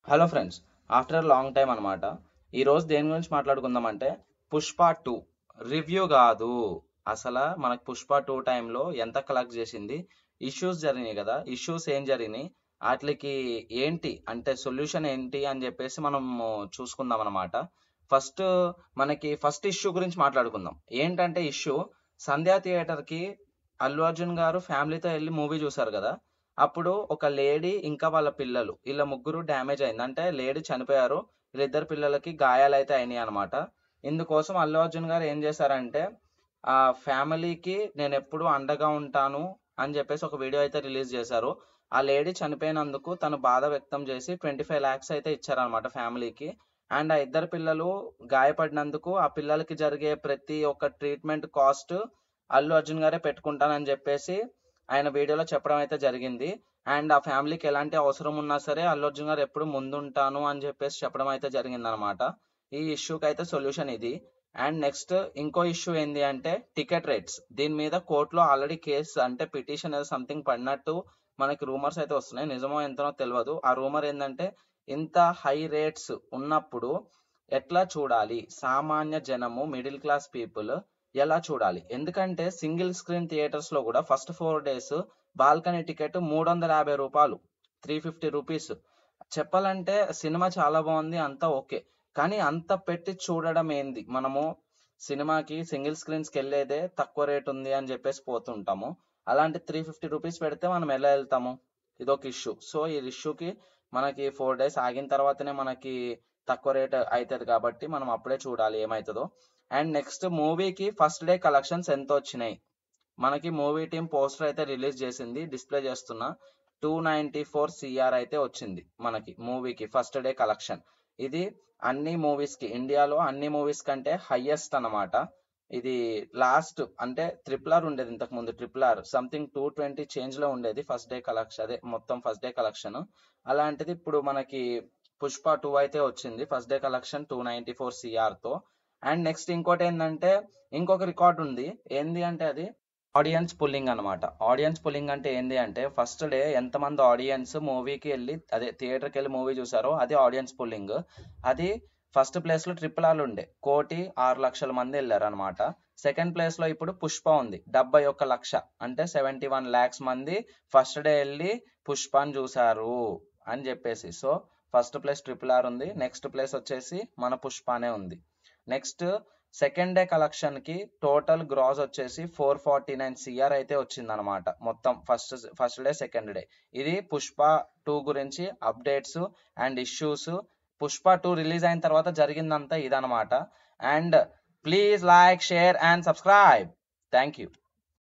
Hello friends, after long time అనమాట. ఈరోజు దేని గురించి మాట్లాడుకుందాం అంటే పుష్ప 2 రివ్యూ కాదు. అసలు మనకు పుష్ప 2 టైంలో ఎంత కలెక్ట్ చేసింది, ఇష్యూస్ జరిగినాయి కదా, ఇష్యూస్ ఏం జరిగినాయి, వాటికి ఏంటి అంటే సొల్యూషన్ ఏంటి అని చెప్పేసి మనం చూసుకుందాం అనమాట. ఫస్ట్ మనకి ఫస్ట్ ఇష్యూ గురించి మాట్లాడుకుందాం. ఏంటంటే ఇష్యూ, సంధ్యా థియేటర్కి అల్లు అర్జున్ గారు ఫ్యామిలీతో వెళ్ళి మూవీ చూసారు కదా. అప్పుడు ఒక లేడీ ఇంకా వాళ్ళ పిల్లలు వీళ్ళ ముగ్గురు డ్యామేజ్ అయింది, అంటే లేడీ చనిపోయారు, వీళ్ళిద్దరు పిల్లలకి గాయాలు అయితే అయినాయి అనమాట. ఇందుకోసం అల్లు అర్జున్ గారు ఏం చేశారంటే ఆ ఫ్యామిలీకి నేను ఎప్పుడు అండగా ఉంటాను అని చెప్పేసి ఒక వీడియో అయితే రిలీజ్ చేశారు. ఆ లేడీ చనిపోయినందుకు తను బాధ వ్యక్తం చేసి 25 lakhs అయితే ఇచ్చారనమాట ఫ్యామిలీకి. అండ్ ఆ ఇద్దరు పిల్లలు గాయపడినందుకు ఆ పిల్లలకి జరిగే ప్రతి ఒక్క ట్రీట్మెంట్ కాస్ట్ అల్లు అర్జున్ గారే పెట్టుకుంటానని చెప్పేసి ఆయన వీడియోలో చెప్పడం అయితే జరిగింది. అండ్ ఆ ఫ్యామిలీకి ఎలాంటి అవసరం ఉన్నా సరే అల్లు అర్జున్ గారు ఎప్పుడు ముందుంటాను అని చెప్పేసి చెప్పడం అయితే జరిగింది అనమాట. ఈ ఇష్యూకి అయితే సొల్యూషన్ ఇది. అండ్ నెక్స్ట్ ఇంకో ఇష్యూ ఏంది అంటే టికెట్ రేట్స్. దీని మీద కోర్టులో ఆల్రెడీ కేసు అంటే పిటిషన్ ఏదో సంథింగ్ పడినట్టు మనకి రూమర్స్ అయితే వస్తున్నాయి. నిజమో ఎంతనో తెలియదు. ఆ రూమర్ ఏంటంటే ఇంత హై రేట్స్ ఉన్నప్పుడు ఎట్లా చూడాలి సామాన్య జనము, మిడిల్ క్లాస్ పీపుల్ ఎలా చూడాలి? ఎందుకంటే సింగిల్ స్క్రీన్ థియేటర్స్ లో కూడా ఫస్ట్ 4 days బాల్కనీ టికెట్ 350 రూపాయలు, 350 రూపీస్. చెప్పాలంటే సినిమా చాలా బాగుంది, అంతా ఓకే, కానీ అంత పెట్టి చూడడం ఏంది? మనము సినిమాకి సింగిల్ స్క్రీన్స్కి వెళ్ళేదే తక్కువ రేట్ ఉంది అని చెప్పేసి పోతుంటాము. అలాంటి 350 రూపీస్ పెడితే మనం ఎలా వెళ్తాము? ఇదొక ఇష్యూ. సో ఈ ఇష్యూకి మనకి 4 days ఆగిన తర్వాతనే మనకి తక్కువ రేట్ అవుతుంది, కాబట్టి మనం అప్పుడే చూడాలి ఏమవుతుందో. అండ్ నెక్స్ట్ మూవీకి ఫస్ట్ డే కలెక్షన్స్ ఎంత వచ్చినాయి? మనకి మూవీ టీం పోస్టర్ అయితే రిలీజ్ చేసింది, డిస్ప్లే చేస్తున్నా. 294 CR అయితే వచ్చింది మనకి మూవీకి ఫస్ట్ డే కలెక్షన్. ఇది అన్ని మూవీస్ కి, ఇండియాలో అన్ని మూవీస్ కంటే హైయెస్ట్ అన్నమాట. ఇది లాస్ట్ అంటే RRR ఉండేది ఇంతకు ముందు, RRR సంథింగ్ 220 చేంజ్ లో ఉండేది ఫస్ట్ డే కలెక్షన్, అదే మొత్తం ఫస్ట్ డే కలెక్షన్. అలాంటిది ఇప్పుడు మనకి పుష్ప 2 అయితే వచ్చింది ఫస్ట్ డే కలెక్షన్ 294 CR తో. అండ్ నెక్స్ట్ ఇంకోటి ఏంటంటే ఇంకొక రికార్డ్ ఉంది. ఏంది అంటే అది ఆడియన్స్ పుల్లింగ్ అనమాట. ఆడియన్స్ పుల్లింగ్ అంటే ఏంది అంటే ఫస్ట్ డే ఎంతమంది ఆడియన్స్ మూవీకి వెళ్ళి, అదే థియేటర్కి వెళ్ళి మూవీ చూసారో అది ఆడియన్స్ పుల్లింగ్. అది ఫస్ట్ ప్లేస్ లో RRR ఉండే 1,06,00,000 మంది వెళ్ళారు అనమాట. సెకండ్ ప్లేస్ లో ఇప్పుడు పుష్ప ఉంది 71 లక్ష, అంటే 71 lakhs మంది ఫస్ట్ డే వెళ్ళి పుష్పని చూసారు అని చెప్పేసి. సో ఫస్ట్ ప్లేస్ RRR ఉంది, నెక్స్ట్ ప్లేస్ వచ్చేసి మన పుష్పనే ఉంది. నెక్స్ట్ సెకండ్ డే కలెక్షన్ కి టోటల్ గ్రాస్ వచ్చేసి 449 CR అయితే వచ్చింది అనమాట మొత్తం ఫస్ట్ డే సెకండ్ డే. ఇది పుష్ప 2 గురించి updates and issues. Pushpa 2 release అయిన తర్వాత జరిగిందంతా ఇదనమాట. And please like, share and subscribe. Thank you.